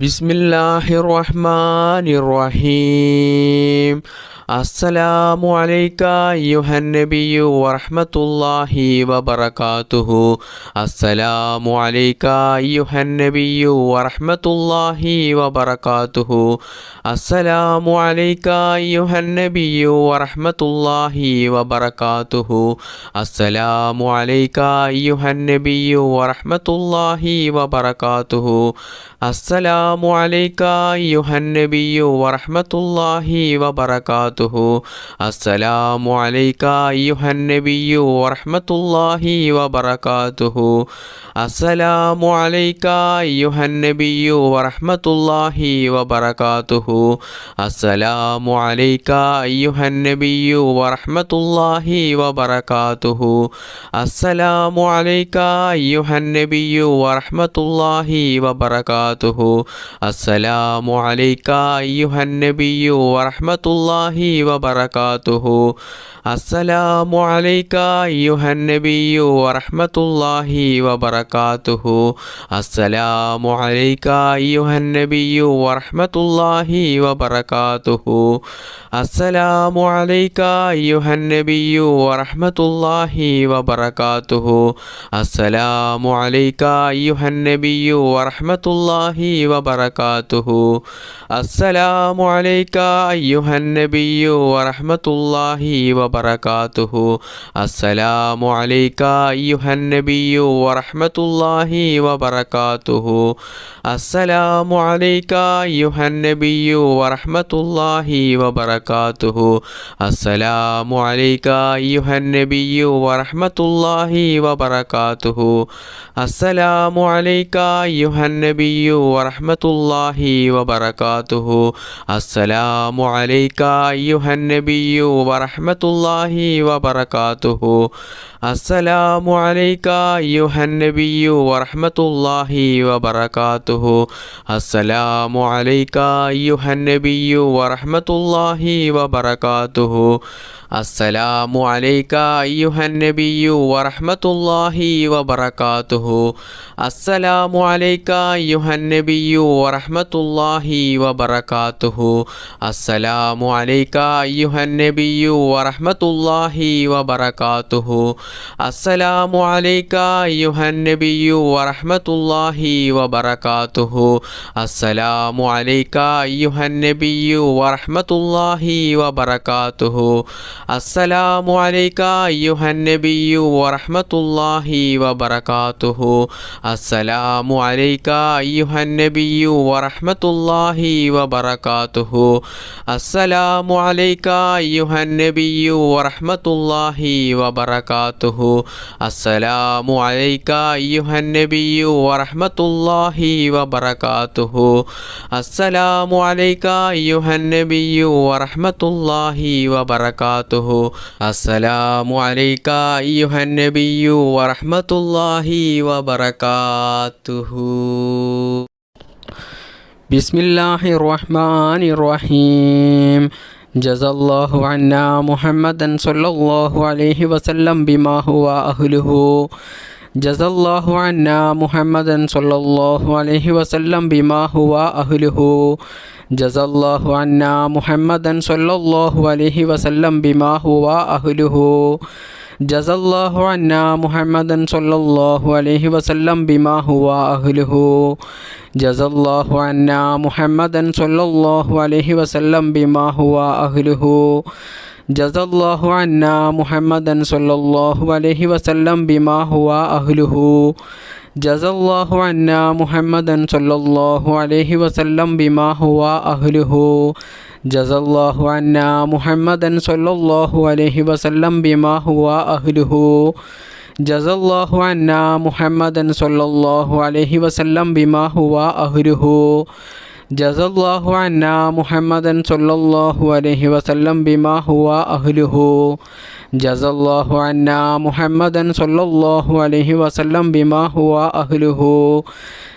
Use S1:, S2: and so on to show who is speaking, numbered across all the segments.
S1: ബിസ്മില്ലാഹിർ റഹ്മാനിർ റഹീം. അസ്സലാമു അലൈക അയ്യുഹൻ നബിയ്യു വറഹ്മത്തുള്ളാഹി വബറകാതുഹു. അസ്സലാമു അലൈക അയ്യുഹൻ നബിയ്യു വറഹ്മത്തുള്ളാഹി വബറകാതുഹു. അസ്സലാമു അലൈക അയ്യുഹൻ നബിയ്യു വറഹ്മത്തുള്ളാഹി വബറകാതുഹു. അസ്സലാമു അലൈക അയ്യുഹൻ നബിയ്യു വറഹ്മത്തുള്ളാഹി വബറകാതുഹു. അസ്സലാമു അലൈക അയ്യുഹൻ നബിയ്യു വറഹ്മത്തുള്ളാഹി വബറകാതുഹു. അസ്സലാമു അലൈക അയ്യുഹൻ നബിയ്യു വറഹ്മത്തുള്ളാഹി വബറകാതുഹു. അസ്സലാമു അലൈക അയ്യുഹൻ നബിയ്യു വറഹ്മത്തുള്ളാഹി വബറകാതുഹു. അസ്സലാമു അലൈക അയ്യുഹൻ നബിയ്യു വറഹ്മത്തുള്ളാഹി വബറകാതുഹു. അസ്സലാമു അലൈക അയ്യുഹൻ നബിയ്യു വറഹ്മത്തുള്ളാഹി വബറകാതുഹു. അസ്സലാമു അലൈക അയ്യുഹൻ നബിയ്യു വറഹ്മത്തുള്ളാഹി വബറകാതുഹു. അസ്സലാമു അലൈക അയ്യുഹൻ നബിയ്യു വറഹ്മത്തുള്ളാഹി വബറകാതുഹു. അസ്സലാമു അലൈക അയ്യുഹൻ നബിയ്യു വറഹ്മത്തുള്ളാഹി വബറകാതുഹു. അസ്സലാമു അലൈക അയ്യുഹൻ നബിയ്യു വറഹ്മത്തുള്ളാഹി വബറകാതുഹു. അസ്സലാമു അലൈക അയ്യുഹൻ നബിയ്യു വറഹ്മത്തുള്ളാഹി വബറകാതുഹു. അസ്സലാമു അലൈക അയ്യുഹൻ നബിയ്യു വറഹ്മത്തുള്ളാഹി വബറകാതുഹു. അസ്സലാമു അലൈക അയ്യുഹൻ നബിയ്യു വറഹ്മത്തുള്ളാഹി വബറകാതുഹു. അസ്സലാമു അലൈക അയ്യുഹൻ നബിയ്യു വറഹ്മത്തുള്ളാഹി വബറകാതുഹു. അസ്സലാമു അലൈക അയ്യുഹൻ നബിയ്യു വറഹ്മത്തുള്ളാഹി വബറകാതുഹു. അസ്സലാമു അലൈക അയ്യുഹൻ നബിയ്യു വറഹ്മത്തുള്ളാഹി വബറകാതുഹു. അസ്സലാമു അലൈക അയ്യുഹൻ നബിയ്യു വറഹ്മത്തുള്ളാഹി വബറകാതുഹു. അസ്സലാമു അലൈക അയ്യുഹൻ നബിയ്യു വറഹ്മത്തുള്ളാഹി വബറകാതുഹു. അസ്സലാമു അലൈക അയ്യുഹൻ നബിയ്യു വറഹ്മത്തുള്ളാഹി വബറകാതുഹു. അസ്സലാമു അലൈക അയ്യുഹൻ നബിയ്യു വറഹ്മത്തുള്ളാഹി വബറകാതുഹു. അസ്സലാമു അലൈക അയ്യുഹൻ നബിയ്യു വറഹ്മത്തുള്ളാഹി വബറകാതുഹു. അസ്സലാമു അലൈക അയ്യുഹൻ നബിയ്യു വറഹ്മത്തുള്ളാഹി വബറകാതുഹു. അസ്സലാമു അലൈക അയ്യുഹൻ നബിയ്യു വറഹ്മത്തുള്ളാഹി വബറകാതുഹു. അസ്സലാമു അലൈക അയ്യുഹൻ നബിയ്യു വറഹ്മത്തുള്ളാഹി വബറകാതുഹു. അസ്സലാമു അലൈക അയ്യുഹൻ നബിയ്യു വറഹ്മത്തുള്ളാഹി വബറകാതുഹു. അസ്സലാമു അലൈക അയ്യുഹൻ നബിയ്യു വറഹ്മത്തുള്ളാഹി വബറകാതുഹു. അസ്സലാമു അലൈക അയ്യുഹൻ നബിയ്യു വറഹ്മത്തുള്ളാഹി വബറകാതുഹു. അസ്സലാമു അലൈക അയ്യുഹൻ നബിയ്യു വറഹ്മത്തുള്ളാഹി വബറകാതുഹു. അസ്സലാമു അലൈക അയ്യുഹൻ നബിയ്യു വറഹ്മത്തുള്ളാഹി വബറകാതുഹു. അസ്സലാമു അലൈക അയ്യുഹൻ നബിയ്യു വറഹ്മത്തുള്ളാഹി വബറകാതുഹു. ബിസ്മില്ലാഹിർ റഹ്മാനിർ റഹീം. ജസല്ലാഹു അന്നാ മുഹമ്മദൻ സ്വല്ലല്ലാഹു അലൈഹി വസല്ലം ബിമാ ഹുവ അഹ്ലുഹു. ജസല്ലാഹു അന്നാ മുഹമ്മദൻ സ്വല്ലല്ലാഹു അലൈഹി വസല്ലം ബിമാ ഹുവ അഹ്ലുഹു. ജസല്ലാഹു അന്നാ മുഹമ്മദൻ സ്വല്ലല്ലാഹു അലൈഹി വസല്ലം ബിമാ ഹുവ അഹ്ലുഹു. ജസല്ലാഹു അന്നാ മുഹമ്മദൻ സ്വല്ലല്ലാഹു അലൈഹി വസല്ലം ബിമാ ഹുവ അഹ്ലുഹു. ജസല്ലാഹു അന്നാ മുഹമ്മദൻ സ്വല്ലല്ലാഹു അലൈഹി വസല്ലം ബിമാ ഹുവ അഹ്ലുഹു. ജസല്ലാഹു അന്നാ മുഹമ്മദൻ സ്വല്ലല്ലാഹു അലൈഹി വസല്ലം ബിമാ ഹുവ അഹ്ലുഹു. ജസല്ലാഹു അന്നാ മുഹമ്മദൻ സ്വല്ലല്ലാഹു അലൈഹി വസല്ലം ബിമാ ഹുവ അഹ്ലുഹു. ജസല്ലാഹു അന്നാ മുഹമ്മദൻ സ്വല്ലല്ലാഹു അലൈഹി വസല്ലം ബിമാ ഹുവ അഹ്ലുഹു. ജസല്ലാഹു അന്നാ മുഹമ്മദൻ സ്വല്ലല്ലാഹു അലൈഹി വസല്ലം ബിമാ ഹുവ അഹ്ലുഹു. ജസല്ലാഹു അന്നാ മുഹമ്മദൻ സ്വല്ലല്ലാഹു അലൈഹി വസല്ലം ബിമാ ഹുവ അഹ്ലുഹു. ജസല്ലാഹു അന്നാ മുഹമ്മദൻ സ്വല്ലല്ലാഹു അലൈഹി വസല്ലം ബിമാ ഹുവ അഹ്ലുഹു.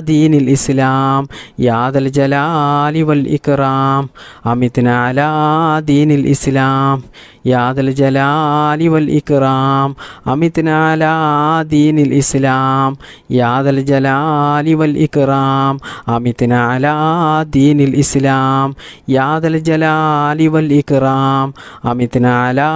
S1: دين الإسلام يا ذا الجلال والإكرام أمتنا على دين الإسلام يا ذا الجلال والإكرام أمتنا على دين الإسلام يا ذا الجلال والإكرام أمتنا على دين الإسلام يا ذا الجلال والإكرام أمتنا على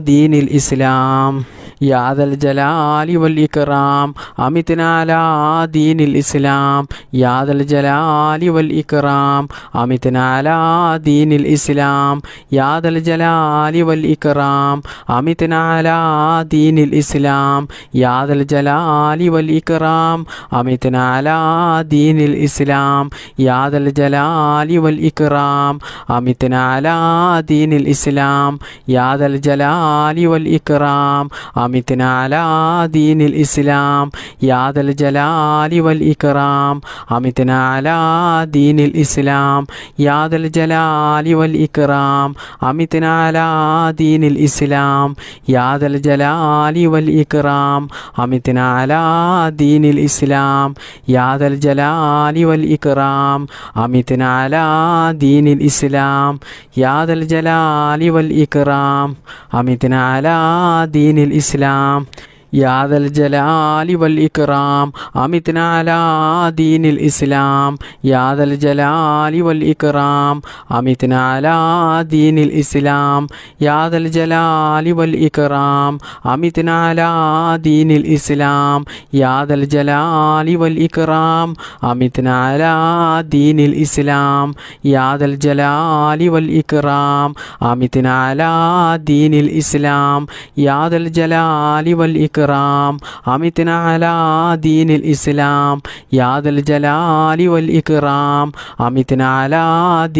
S1: دين الإسلام يا ذا الجلال والإكرام أمتنا على دين الإسلام يا ذا الجلال والإكرام أمتنا على دين الإسلام يا ذا الجلال والإكرام أمتنا على دين الإسلام يا ذا الجلال والإكرام أمتنا على دين الإسلام يا ذا الجلال والإكرام أمتنا على دين الإسلام يا ذا الجلال والإكرام أمتنا على دين الإسلام يا ذا الجلال والإكرام أمتنا على دين الإسلام يا ذا الجلال والإكرام أمتنا على دين الإسلام يا ذا الجلال والإكرام أمتنا على دين الإسلام يا ذا الجلال والإكرام أمتنا على دين الإسلام يا ذا الجلال والإكرام أمتنا على دين الإسلام يا ذا الجلال والإكرام أمتنا على دين الإسلام يا ذا الجلال والإكرام أمتنا على دين الإسلام يا ذا الجلال والإكرام أمتنا على دين الإسلام يا ذا الجلال والإكرام أمتنا على دين الإسلام يا ذا الجلال والإكرام أمتنا على دين الإسلام يا ذا الجلال والإكرام أمتنا على دين الإسلام يا ذا الجلال والإكرام أمتنا على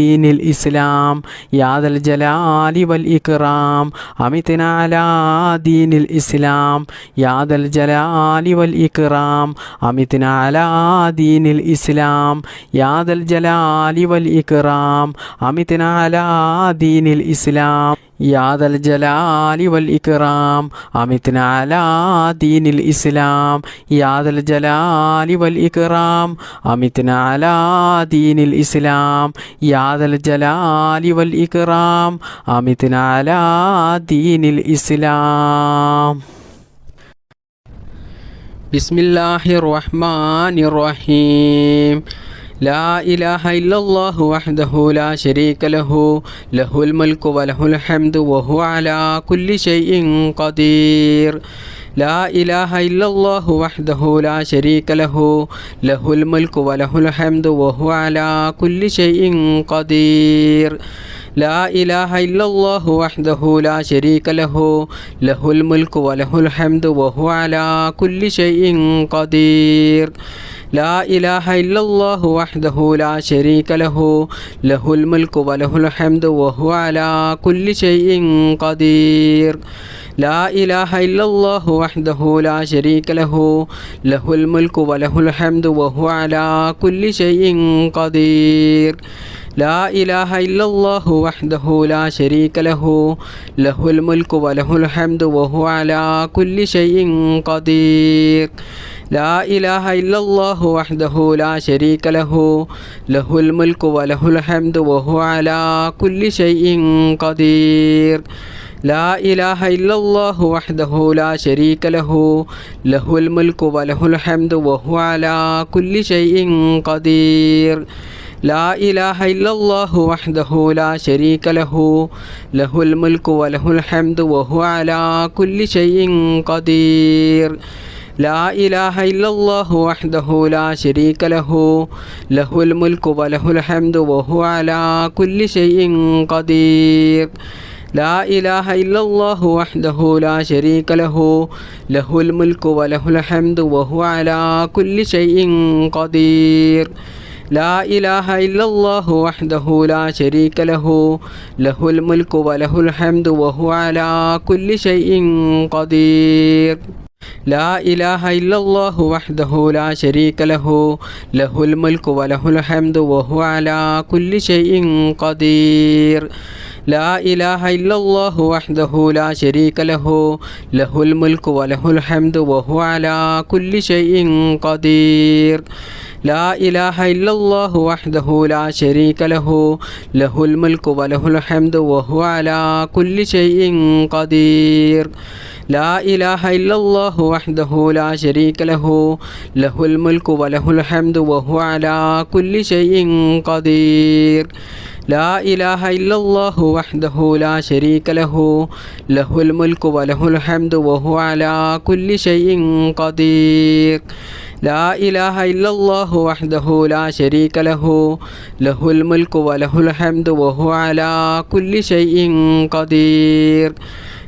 S1: دين الإسلام يا ذا الجلال والإكرام أمتنا على دين الإسلام يا ذا الجلال والإكرام أمتنا على دين الإسلام يا ذا الجلال والإكرام أمتنا على دين الإسلام يا ذا الجلال والإكرام أمتنا على دين الإسلام يا ذا الجلال والإكرام أمتنا على دين الإسلام يا ذا الجلال والإكرام أمتنا على دين الإسلام بسم الله الرحمن الرحيم لا إله إلا الله وحده لا شريك له له الملك وله الحمد وهو على كل شيء قدير لا إله إلا الله وحده لا شريك له له الملك وله الحمد وهو على كل شيء قدير لا إله إلا الله وحده لا شريك له له الملك وله الحمد وهو على كل شيء قدير لا إله إلا الله وحده لا شريك له له الملك وله الحمد وهو على كل شيء قدير لا إله إلا الله وحده لا شريك له له الملك وله الحمد وهو على كل شيء قدير لا إله إلا الله وحده لا شريك له له الملك وله الحمد وهو على كل شيء قدير لا إله إلا الله وحده لا شريك له له الملك وله الحمد وهو على كل شيء قدير لا إله إلا الله وحده لا شريك له له الملك وله الحمد وهو على كل شيء قدير لا إله إلا الله وحده لا شريك له له الملك وله الحمد وهو على كل شيء قدير لا إله إلا الله وحده لا شريك له له الملك وله الحمد وهو على كل شيء قدير لا إله إلا الله وحده لا شريك له له الملك وله الحمد وهو على كل شيء قدير لا إله إلا الله وحده لا شريك له له الملك وله الحمد وهو على كل شيء قدير لا إله إلا الله وحده لا شريك له له الملك وله الحمد وهو على كل شيء قدير لا إله إلا الله وحده لا شريك له له الملك وله الحمد وهو على كل شيء قدير لا إله إلا الله وحده لا شريك له له الملك وله الحمد وهو على كل شيء قدير لا إله إلا الله وحده لا شريك له له الملك وله الحمد وهو على كل شيء قدير لا إله إلا الله وحده لا شريك له له الملك وله الحمد وهو على كل شيء قدير لا إله إلا الله وحده لا شريك له له الملك وله الحمد وهو على كل شيء قدير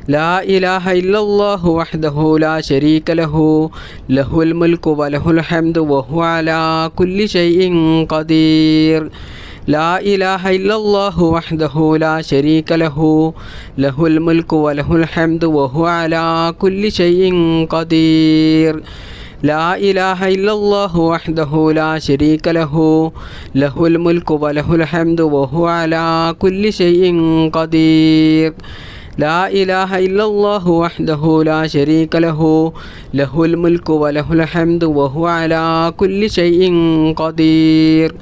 S1: لا إله إلا الله وحده لا شريك له له الملك وله الحمد وهو على كل شيء قدير لا إله إلا الله وحده لا شريك له له الملك وله الحمد وهو على كل شيء قدير لا إله إلا الله وحده لا شريك له له الملك وله الحمد وهو على كل شيء قدير لا إله إلا الله وحده لا شريك له له الملك وله الحمد وهو على كل شيء قدير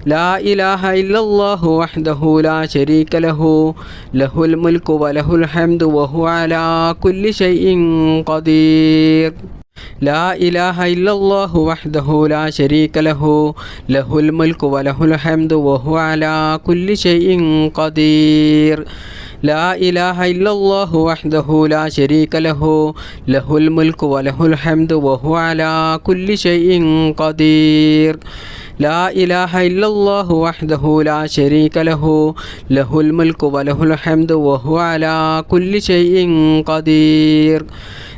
S1: لا إله إلا الله وحده لا شريك له له الملك وله الحمد وهو على كل شيء قدير لا إله إلا الله وحده لا شريك له له الملك وله الحمد وهو على كل شيء قدير لا إله إلا الله وحده لا شريك له له الملك وله الحمد وهو على كل شيء قدير لا إله إلا الله وحده لا شريك له له الملك وله الحمد وهو على كل شيء قدير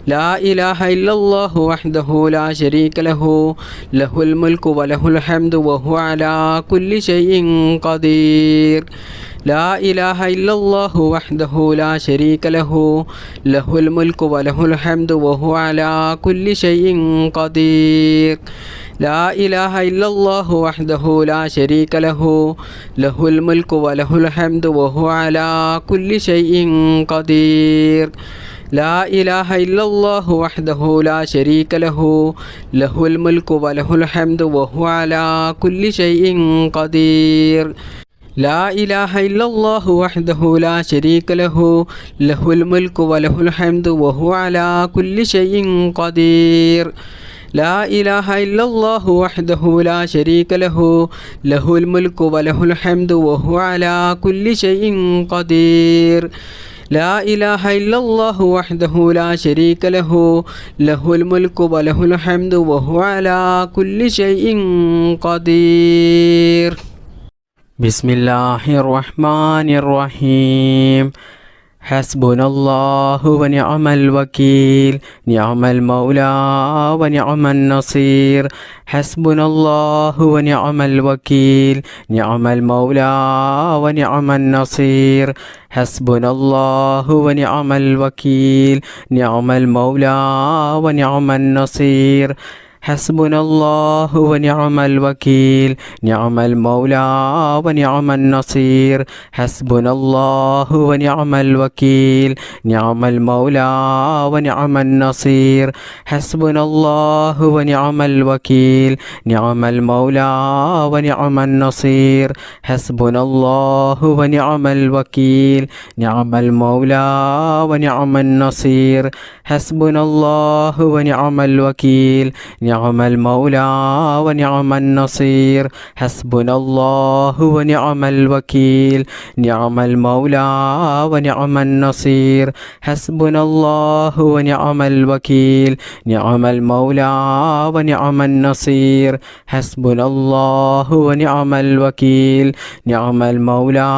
S1: لا إله إلا الله وحده لا شريك له له الملك وله الحمد وهو على كل شيء قدير لا إله إلا الله وحده لا شريك له له الملك وله الحمد وهو على كل شيء قدير لا إله إلا الله وحده لا شريك له له الملك وله الحمد وهو على كل شيء قدير لا إله إلا الله وحده لا شريك له له الملك وله الحمد وهو على كل شيء قدير لا إله إلا الله وحده لا شريك له له الملك وله الحمد وهو على كل شيء قدير لا إله إلا الله وحده لا شريك له له الملك وله الحمد وهو على كل شيء قدير لا إله إلا الله وحده لا شريك له له الملك وله الحمد وهو على كل شيء قدير بسم الله الرحمن الرحيم حسبنا الله ونعم الوكيل نعم المولى ونعم النصير حسبنا الله ونعم الوكيل نعم المولى ونعم النصير حسبنا الله ونعم الوكيل نعم المولى ونعم النصير حسبنا الله ونعم الوكيل نعم المولى ونعم النصير حسبنا الله ونعم الوكيل نعم المولى ونعم النصير حسبنا الله ونعم الوكيل نعم المولى ونعم النصير حسبنا الله ونعم الوكيل نعم المولى ونعم النصير حسبنا الله ونعم الوكيل نعم المولى ونعم النصير حسبنا الله ونعم الوكيل نعم المولى ونعم النصير حسبنا الله ونعم الوكيل نعم المولى ونعم النصير حسبنا الله ونعم الوكيل نعم المولى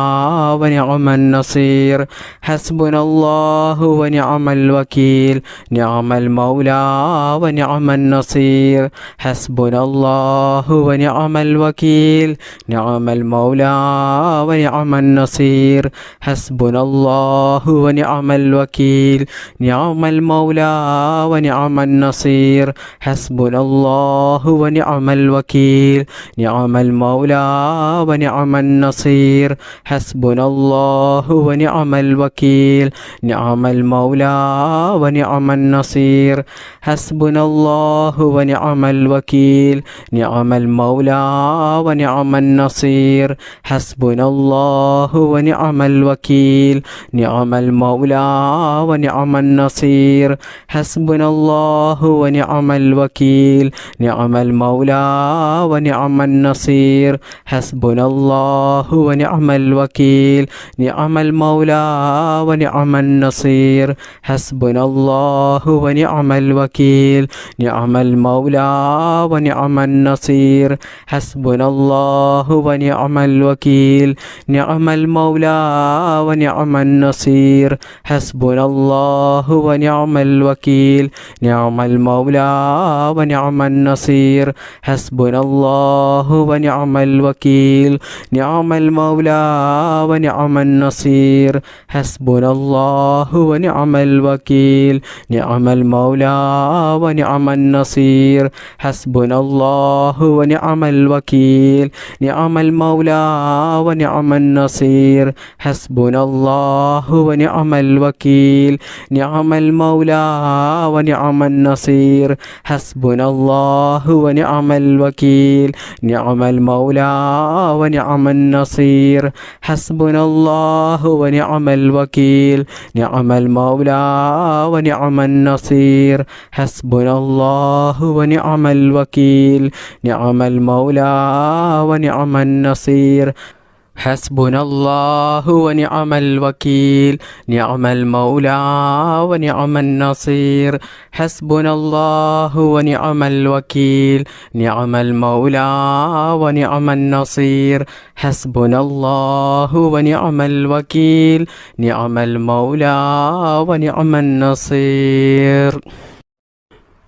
S1: ونعم النصير حسبنا الله ونعم الوكيل نعم المولى ونعم النصير حسبنا الله ونعم الوكيل نعم المولى ونعم النصير حسبنا الله ونعم الوكيل نعم المولى ونعم النصير حسبنا الله ونعم الوكيل نعم المولى ونعم النصير حسبنا الله ونعم الوكيل نعم المولى ونعم النصير حسبنا الله ونعم ونعم الوكيل نعم المولى ونعم النصير حسبنا الله ونعم الوكيل نعم المولى ونعم النصير حسبنا الله ونعم الوكيل نعم المولى ونعم النصير حسبنا الله ونعم الوكيل نعم المولى ونعم النصير حسبنا الله ونعم الوكيل نعم المولى ونعم النصير حسبنا الله ونعم الوكيل نعم المولى ونعم النصير حسبنا الله ونعم الوكيل نعم المولى ونعم النصير حسبنا الله ونعم الوكيل نعم المولى ونعم النصير حسبنا الله ونعم الوكيل نعم المولى ونعم النصير حسبنا الله ونعم الوكيل نعم المولى ونعم النصير حسبنا الله ونعم الوكيل نعم المولى ونعم النصير حسبنا الله ونعم الوكيل نعم المولى ونعم النصير حسبنا الله ونعم الوكيل نعم المولى ونعم النصير حسبنا الله ونعم الوكيل نعم المولى ونعم النصير حسبنا الله ونعم الوكيل نعم المولى ونعم النصير حسبنا الله ونعم الوكيل نعم المولى ونعم النصير حسبنا الله ونعم الوكيل نعم المولى ونعم النصير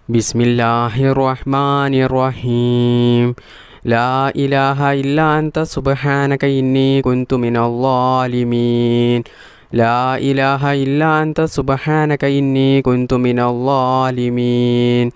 S1: بسم الله الرحمن الرحيم لا إله إلا أنت سبحانك إني كنت من الظالمين لا إله إلا أنت سبحانك إني كنت من الظالمين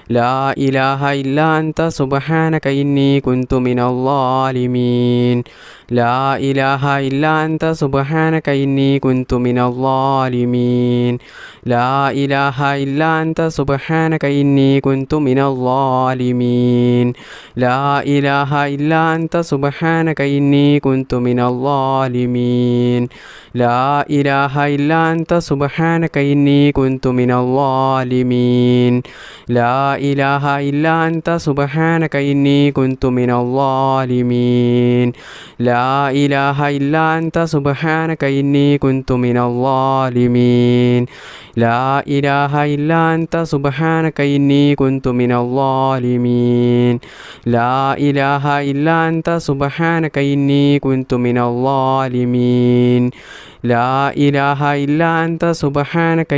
S1: لا إله إلا أنت سبحانك إني كنت من الظالمين لا إله إلا أنت سبحانك إني كنت من الظالمين لا إله إلا أنت سبحانك إني كنت من الظالمين لا إله إلا أنت سبحانك إني كنت من الظالمين لا إله إلا أنت سبحانك إني كنت من الظالمين لا إله إلا أنت سبحانك إني كنت من الظالمين لا إله إلا أنت سبحانك إني كنت من الظالمين لا إله إلا أنت سبحانك إني كنت من الظالمين لا إله إلا أنت سبحانك إني كنت من الظالمين لا إله إلا أنت سبحانك إني كنت من الظالمين لا إله إلا أنت سبحانك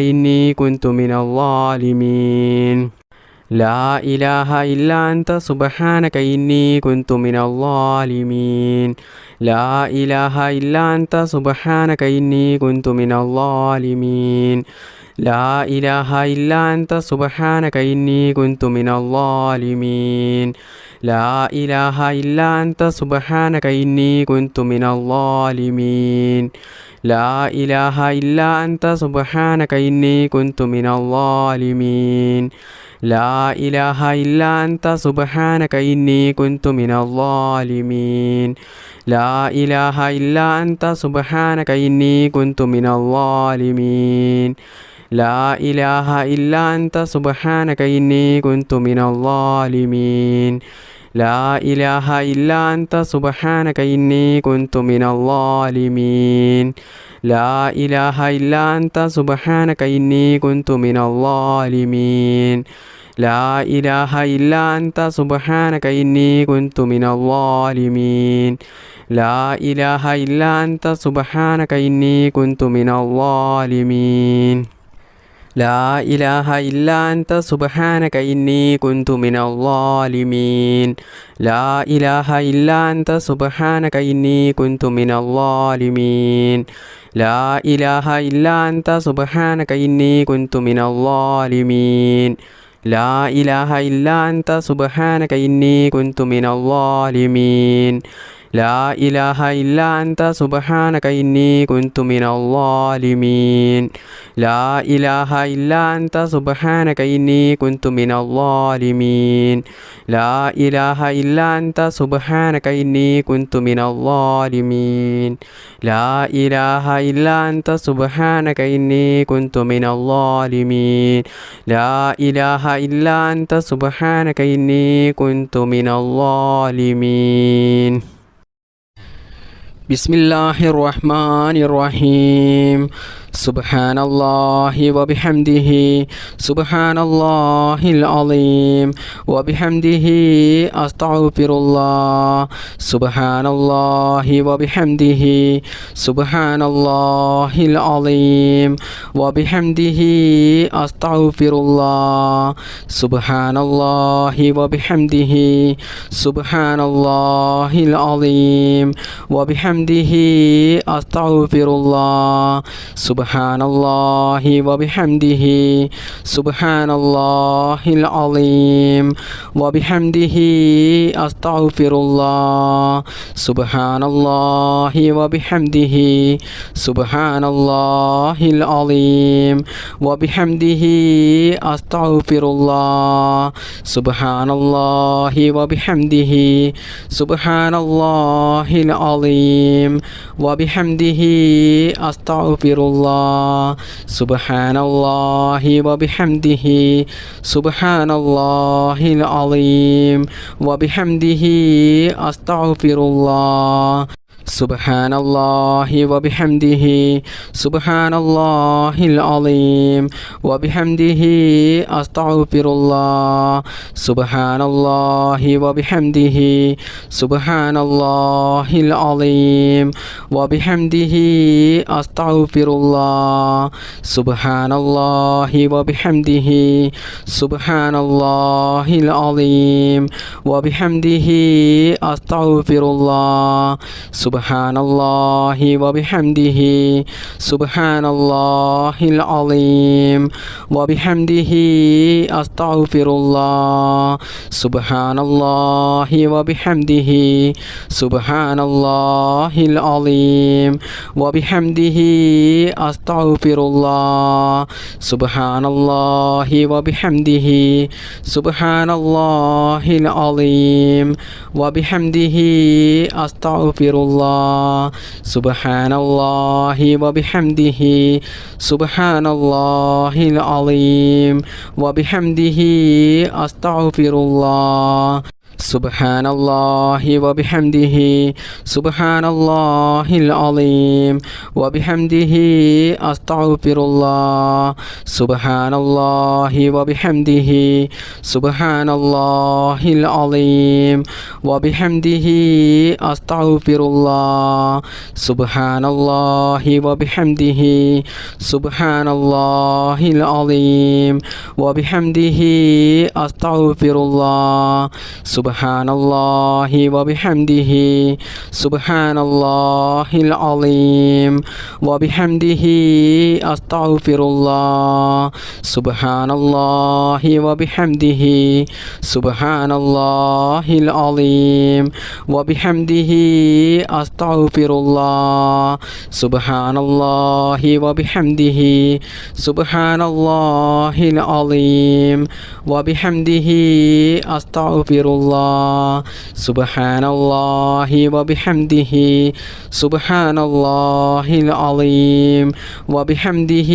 S1: إني كنت من الظالمين لا إله إلا أنت سبحانك إني كنت من الظالمين لا إله إلا أنت سبحانك إني كنت من الظالمين لا إله إلا أنت سبحانك إني كنت من الظالمين لا إله إلا أنت سبحانك إني كنت من الظالمين لا إله إلا أنت سبحانك إني كنت من الظالمين لا إله إلا أنت سبحانك إني كنت من الظالمين لا إله إلا أنت سبحانك إني كنت من الظالمين لا إله إلا أنت سبحانك إني كنت من الظالمين لا إله إلا أنت سبحانك إني كنت من الظالمين لا إله إلا أنت سبحانك إني كنت من الظالمين لا إله إلا أنت سبحانك إني كنت من الظالمين لا إله إلا أنت سبحانك إني كنت من الظالمين لا إله إلا أنت سبحانك إني كنت من الظالمين لا إله إلا أنت سبحانك إني كنت من الظالمين لا إله إلا أنت سبحانك إني كنت من الظالمين لا إله إلا أنت سبحانك إني كنت من الظالمين لا إله إلا أنت سبحانك إني كنت من الظالمين لا إله إلا أنت سبحانك إني كنت من الظالمين لا إله إلا أنت سبحانك إني كنت من الظالمين لا إله إلا أنت سبحانك إني كنت من الظالمين بسم الله الرحمن الرحيم سبحان الله وبحمده سبحان الله العظيم وبحمده أستغفر الله سبحان الله وبحمده سبحان الله العظيم وبحمده أستغفر الله سبحان الله وبحمده سبحان الله العظيم وبحمده أستغفر الله سبحان الله وبحمده سبحان الله العظيم وبحمده أستغفر الله سبحان الله وبحمده سبحان الله العظيم وبحمده أستغفر الله سبحان الله وبحمده سبحان الله العظيم وبحمده أستغفر الله سبحان الله وبحمده سبحان الله العظيم وبحمده أستغفر الله سبحان الله وبحمده سبحان الله العظيم وبحمده أستغفر الله سبحان الله وبحمده سبحان الله العظيم وبحمده أستغفر الله سبحان الله وبحمده سبحان الله العظيم وبحمده أستغفر الله سبحان الله وبحمده سبحان الله العظيم وبحمده أستغفر الله سبحان الله وبحمده سبحان الله العظيم وبحمده أستغفر الله سبحان الله وبحمده سبحان الله العظيم وبحمده أستغفر الله سبحان الله وبحمده سبحان الله العظيم وبحمده أستغفر الله سبحان الله وبحمده سبحان الله العظيم وبحمده أستغفر الله سبحان الله وبحمده سبحان الله العظيم وبحمده أستغفر الله سبحان الله وبحمده سبحان الله العظيم وبحمده أستغفر الله سبحان الله وبحمده سبحان الله العظيم وبحمده أستغفر الله سبحان الله وبحمده سبحان الله العظيم وبحمده أستغفر الله سبحان الله وبحمده سبحان الله العظيم وبحمده أستغفر الله سبحان الله وبحمده سبحان الله العظيم وبحمده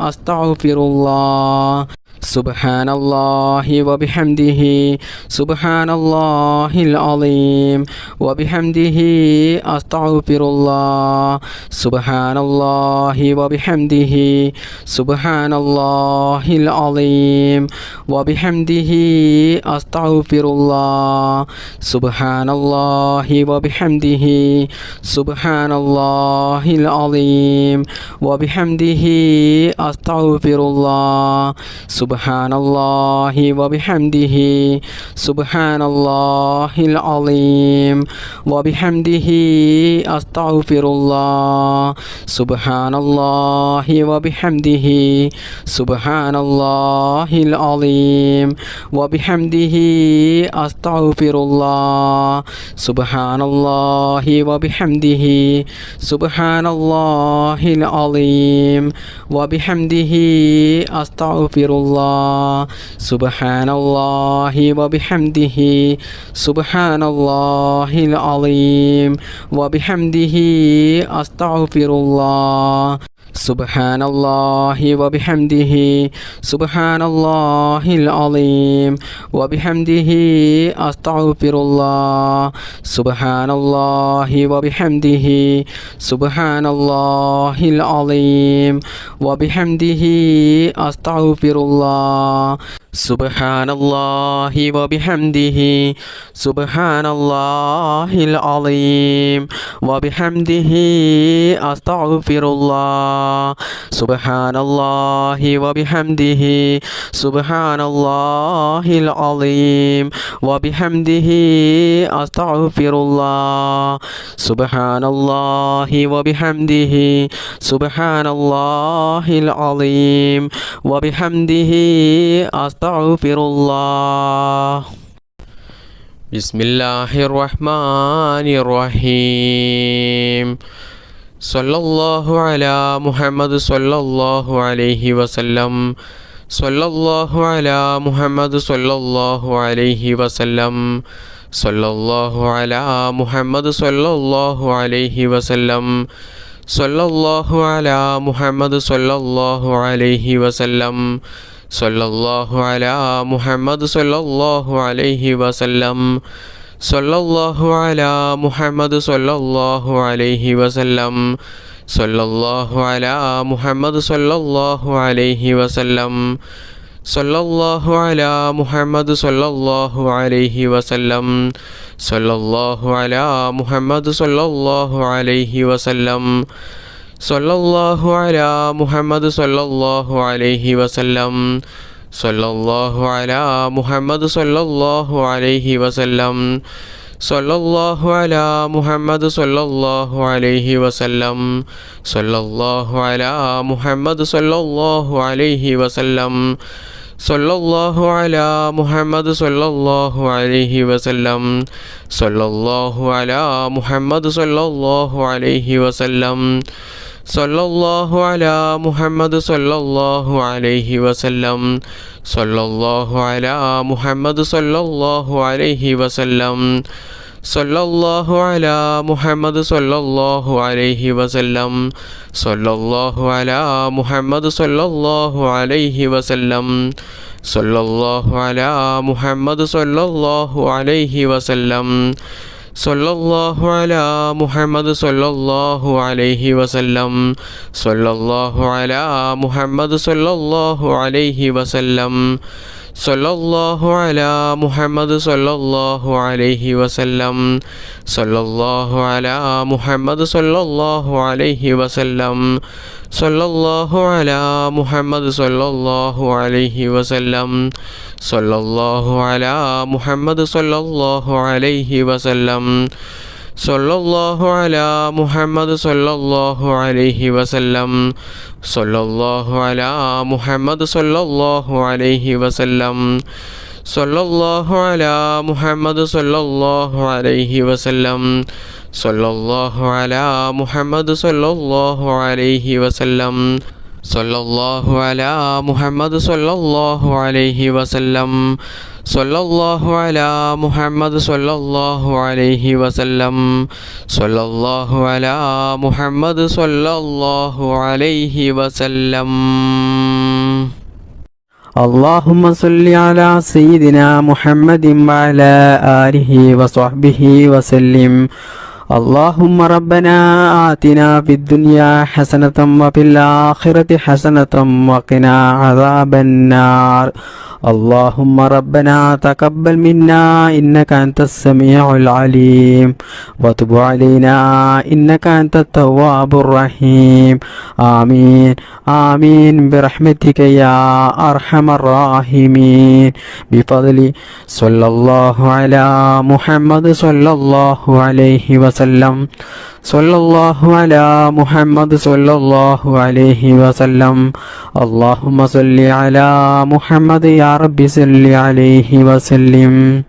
S1: أستغفر الله سبحان الله وبحمده سبحان الله العظيم وبحمده أستغفر الله سبحان الله وبحمده سبحان الله العظيم وبحمده أستغفر الله سبحان الله وبحمده سبحان الله العظيم وبحمده أستغفر الله സുബ്ഹാനല്ലാഹി വബിഹംദിഹി സുബ്ഹാനല്ലാഹിൽ അലീം വബിഹംദിഹി അസ്തഗ്ഫിറുല്ലാഹ് സുബ്ഹാനല്ലാഹി വബിഹംദിഹി സുബ്ഹാനല്ലാഹിൽ അലീം വബിഹംദിഹി അസ്തഗ്ഫിറുല്ലാഹ് സുബ്ഹാനല്ലാഹി വബിഹംദിഹി സുബ്ഹാനല്ലാഹിൽ അലീം വബിഹംദിഹി അസ്തഗ്ഫിറുല്ലാഹ് സുബ്ഹാനല്ലാഹി വബിഹംദിഹി സുബ്ഹാനല്ലാഹിൽ അലീം വബിഹംദിഹി അസ്തഗ്ഫിറുല്ലാഹ് സുബ്ഹാനല്ലാഹി വബിഹംദിഹി സുബ്ഹാനല്ലാഹിൽ അലീം വബിഹംദിഹി അസ്തഗ്ഫിറുല്ലാഹ് സുബ്ഹാനല്ലാഹി വബിഹംദിഹി സുബ്ഹാനല്ലാഹിൽ അലീം വബിഹംദിഹി അസ്തഗ്ഫിറുല്ലാഹ് സുബ്ഹാനല്ലാഹി വബിഹംദിഹി സുബ്ഹാനല്ലാഹിൽ അലീം വബിഹംദിഹി അസ്തഗ്ഫിറുല്ലാഹ് സുബ്ഹാനല്ലാഹി വബിഹംദിഹി സുബ്ഹാനല്ലാഹിൽ അലീം വബിഹംദിഹി അസ്തഗ്ഫിറുല്ലാഹ് സുബ്ഹാനല്ലാഹി വബിഹംദിഹി സുബ്ഹാനല്ലാഹിൽ അലീം വബിഹംദിഹി അസ്തഗ്ഫിറുല്ലാഹ് ബിസ്മില്ലാഹിർ റഹ്മാനിർ റഹീം സല്ലല്ലാഹു അലാ മുഹമ്മദ് സല്ലല്ലാഹു അലൈഹി വസല്ലം സല്ലല്ലാഹു അലാ മുഹമ്മദ് സല്ലല്ലാഹു അലൈഹി വസല്ലം സല്ലല്ലാഹു അലാ മുഹമ്മദ് സല്ലല്ലാഹു അലൈഹി വസല്ലം സല്ലല്ലാഹു അലാ മുഹമ്മദ് സല്ലല്ലാഹു അലൈഹി വസല്ലം സല്ലല്ലാഹു അലാ മുഹമ്മദ് സല്ലല്ലാഹു അലൈഹി വസല്ലം സല്ലല്ലാഹു അലാ മുഹമ്മദ് സല്ലല്ലാഹു അലൈഹി വസല്ലം സല്ലല്ലാഹു അലാ മുഹമ്മദ് സല്ലല്ലാഹു അലൈഹി വസല്ലം സല്ലല്ലാഹു അലാ മുഹമ്മദ് സല്ലല്ലാഹു അലൈഹി വസല്ലം സല്ലല്ലാഹു അലാ മുഹമ്മദ് സല്ലല്ലാഹു അലൈഹി വസല്ലം സല്ലല്ലാഹു അലാ മുഹമ്മദ് സല്ലല്ലാഹു അലൈഹി വസല്ലം സല്ലല്ലാഹു അലാ മുഹമ്മദ് സല്ലല്ലാഹു അലൈഹി വസല്ലം സല്ലല്ലാഹു അലാ മുഹമ്മദ് സല്ലല്ലാഹു അലൈഹി വസല്ലം സല്ലല്ലാഹു അലാ മുഹമ്മദ് സല്ലല്ലാഹു അലൈഹി വസല്ലം സല്ലല്ലാഹു അലാ മുഹമ്മദ് സല്ലല്ലാഹു അലൈഹി വസല്ലം സല്ലല്ലാഹു അലാ മുഹമ്മദ് സല്ലല്ലാഹു അലൈഹി വസല്ലം സല്ലല്ലാഹു അലാ മുഹമ്മദ് സല്ലല്ലാഹു അലൈഹി വസല്ലം സല്ലല്ലാഹു അലാ മുഹമ്മദ് സല്ലല്ലാഹു അലൈഹി വസല്ലം സല്ലല്ലാഹു അലാ മുഹമ്മദ് സല്ലല്ലാഹു അലൈഹി വസല്ലം സല്ലല്ലാഹു അലാ മുഹമ്മദ് സല്ലല്ലാഹു അലൈഹി വസല്ലം സല്ലല്ലാഹു അലാ മുഹമ്മദ് സല്ലല്ലാഹു അലൈഹി വസല്ലം സല്ലല്ലാഹു അലാ മുഹമ്മദ് സല്ലല്ലാഹു അലൈഹി വസല്ലം സല്ലല്ലാഹു അലാ മുഹമ്മദ് സല്ലല്ലാഹു അലൈഹി വസല്ലം സല്ലല്ലാഹു അലാ മുഹമ്മദ് സല്ലല്ലാഹു അലൈഹി വസല്ലം സല്ലല്ലാഹു അലാ മുഹമ്മദ് സല്ലല്ലാഹു അലൈഹി വസല്ലം സല്ലല്ലാഹു അലാ മുഹമ്മദ് സല്ലല്ലാഹു അലൈഹി വസല്ലം സല്ലല്ലാഹു അലാ മുഹമ്മദ് സല്ലല്ലാഹു അലൈഹി വസല്ലം സല്ലല്ലാഹു അലാ മുഹമ്മദ് സല്ലല്ലാഹു അലൈഹി വസല്ലം സല്ലല്ലാഹു അലാ മുഹമ്മദ് സല്ലല്ലാഹു അലൈഹി വസല്ലം സല്ലല്ലാഹു അലാ മുഹമ്മദ് സല്ലല്ലാഹു അലൈഹി വസല്ലം സല്ലല്ലാഹു അലാ മുഹമ്മദ് സല്ലല്ലാഹു അലൈഹി വസല്ലം സല്ലല്ലാഹു അലാ മുഹമ്മദ് സല്ലല്ലാഹു അലൈഹി വസല്ലം സല്ലല്ലാഹു അലാ മുഹമ്മദ് സല്ലല്ലാഹു അലൈഹി വസല്ലം സല്ലല്ലാഹു അലാ മുഹമ്മദ് സല്ലല്ലാഹു അലൈഹി വസല്ലം اللهم صل على سيدنا محمد وعلى آله وصحبه وسلم اللهم ربنا آتنا في الدنيا حسنة وفي الآخرة حسنة وقنا عذاب النار اللهم ربنا تقبل منا إنك أنت السميع العليم وتب علينا إنك أنت التواب الرحيم آمين آمين برحمتك يا أرحم الراحمين بفضل صلى الله على محمد صلى الله عليه وسلم صلى الله على محمد صلى الله عليه وسلم اللهم صل على محمد يا رب صل عليه وسلم